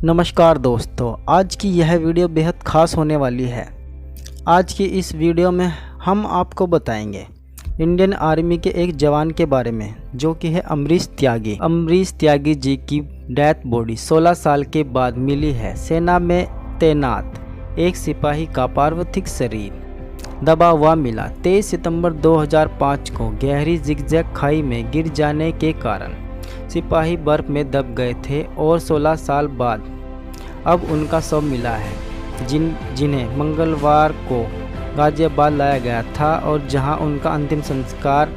नमस्कार दोस्तों, आज की यह वीडियो बेहद ख़ास होने वाली है। आज की इस वीडियो में हम आपको बताएंगे इंडियन आर्मी के एक जवान के बारे में जो कि है अमरीश त्यागी। अमरीश त्यागी जी की डेथ बॉडी 16 साल के बाद मिली है। सेना में तैनात एक सिपाही का पार्थिव शरीर दबा हुआ मिला। 23 सितंबर 2005 को गहरी जिगजैग खाई में गिर जाने के कारण सिपाही बर्फ में दब गए थे और 16 साल बाद अब उनका शव मिला है, जिन्हें मंगलवार को गाजियाबाद लाया गया था और जहां उनका अंतिम संस्कार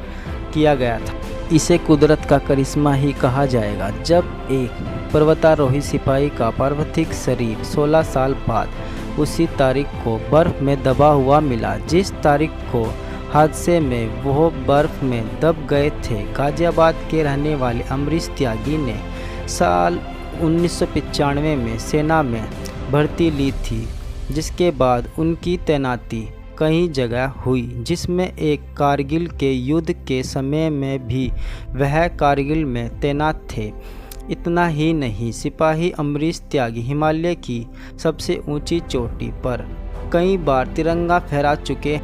किया गया था। इसे कुदरत का करिश्मा ही कहा जाएगा जब एक पर्वतारोही सिपाही का पार्थिव शरीर 16 साल बाद उसी तारीख को बर्फ में दबा हुआ मिला जिस तारीख को हादसे में वो बर्फ में दब गए थे। गाजियाबाद के रहने वाले अमरीश त्यागी ने साल 1995 में सेना में भर्ती ली थी, जिसके बाद उनकी तैनाती कई जगह हुई, जिसमें एक कारगिल के युद्ध के समय में भी वह कारगिल में तैनात थे। इतना ही नहीं, सिपाही अमरीश त्यागी हिमालय की सबसे ऊंची चोटी पर कई बार तिरंगा फहरा चुके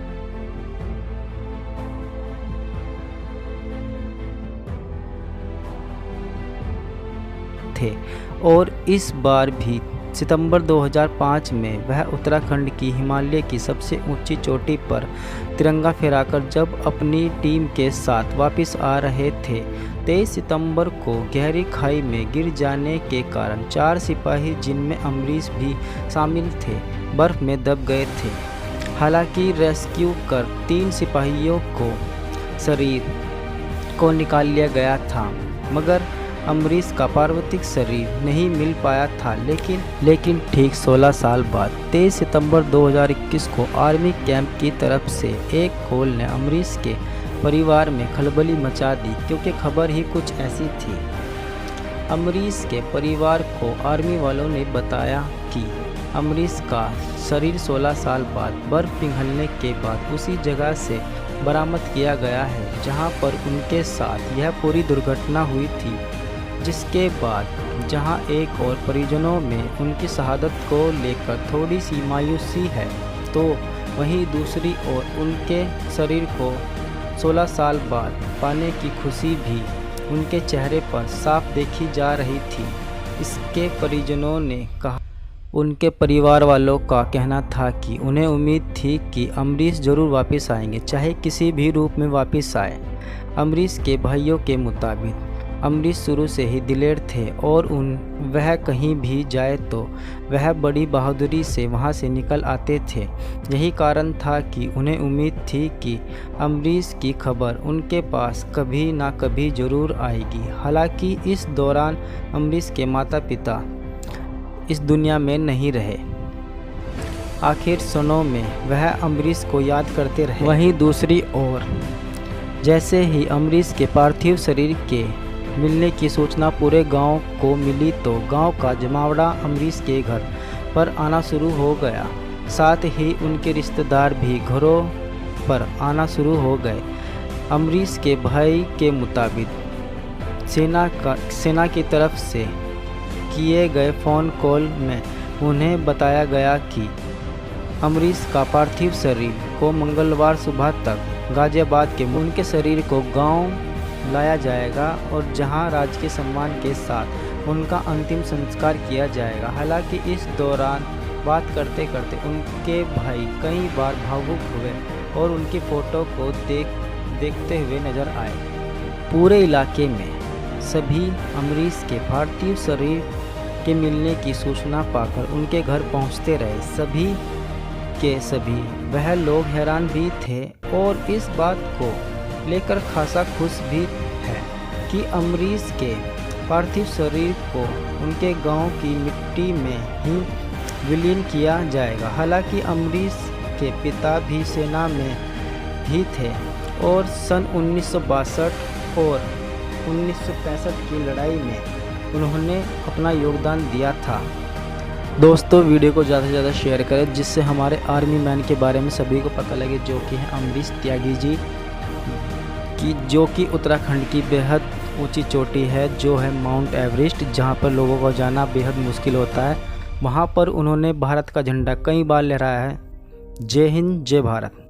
थे और इस बार भी सितंबर 2005 में वह उत्तराखंड की हिमालय की सबसे ऊंची चोटी पर तिरंगा फहराकर जब अपनी टीम के साथ वापस आ रहे थे। 23 सितंबर को गहरी खाई में गिर जाने के कारण 4 सिपाही, जिनमें अमरीश भी शामिल थे, बर्फ में दब गए थे। हालांकि रेस्क्यू कर 3 सिपाहियों को शरीर को निकाल लिया गया था, मगर अमरीश का पार्थिव शरीर नहीं मिल पाया था। लेकिन ठीक 16 साल बाद 23 सितंबर 2021 को आर्मी कैंप की तरफ से एक कॉल ने अमरीश के परिवार में खलबली मचा दी, क्योंकि खबर ही कुछ ऐसी थी। अमरीश के परिवार को आर्मी वालों ने बताया कि अमरीश का शरीर 16 साल बाद बर्फ पिघलने के बाद उसी जगह से बरामद किया गया है जहां पर उनके साथ यह पूरी दुर्घटना हुई थी, जिसके बाद जहां एक और परिजनों में उनकी शहादत को लेकर थोड़ी सी मायूसी है, तो वहीं दूसरी ओर उनके शरीर को 16 साल बाद पाने की खुशी भी उनके चेहरे पर साफ देखी जा रही थी। इसके परिजनों ने कहा, उनके परिवार वालों का कहना था कि उन्हें उम्मीद थी कि अमरीश जरूर वापस आएंगे, चाहे किसी भी रूप में वापस आए। अमरीश के भाइयों के मुताबिक अमरीश शुरू से ही दिलेर थे और वह कहीं भी जाए तो वह बड़ी बहादुरी से वहां से निकल आते थे। यही कारण था कि उन्हें उम्मीद थी कि अमरीश की खबर उनके पास कभी ना कभी जरूर आएगी। हालांकि इस दौरान अमरीश के माता पिता इस दुनिया में नहीं रहे। आखिर क्षणों में वह अमरीश को याद करते रहे। वहीं दूसरी ओर जैसे ही अमरीश के पार्थिव शरीर के मिलने की सूचना पूरे गांव को मिली तो गांव का जमावड़ा अमरीश के घर पर आना शुरू हो गया। साथ ही उनके रिश्तेदार भी घरों पर आना शुरू हो गए। अमरीश के भाई के मुताबिक सेना की तरफ से किए गए फ़ोन कॉल में उन्हें बताया गया कि अमरीश का पार्थिव शरीर को मंगलवार सुबह तक गाजियाबाद के उनके शरीर को गांव लाया जाएगा और जहां राजकीय सम्मान के साथ उनका अंतिम संस्कार किया जाएगा। हालांकि इस दौरान बात करते करते उनके भाई कई बार भावुक हुए और उनकी फ़ोटो को देखते हुए नजर आए। पूरे इलाके में सभी अमरीश के पार्थिव शरीर के मिलने की सूचना पाकर उनके घर पहुंचते रहे। सभी के सभी वह लोग हैरान भी थे और इस बात को लेकर खासा खुश भी है कि अमरीश के पार्थिव शरीर को उनके गांव की मिट्टी में ही विलीन किया जाएगा। हालांकि अमरीश के पिता भी सेना में ही थे और सन 1962 और 1965 की लड़ाई में उन्होंने अपना योगदान दिया था। दोस्तों, वीडियो को ज़्यादा से ज़्यादा शेयर करें जिससे हमारे आर्मी मैन के बारे में सभी को पता लगे, जो कि हैं अमरीश त्यागी जी, जो कि उत्तराखंड की बेहद ऊंची चोटी है जो है माउंट एवरेस्ट, जहां पर लोगों को जाना बेहद मुश्किल होता है। वहां पर उन्होंने भारत का झंडा कई बार लहराया है। जय हिंद, जय भारत।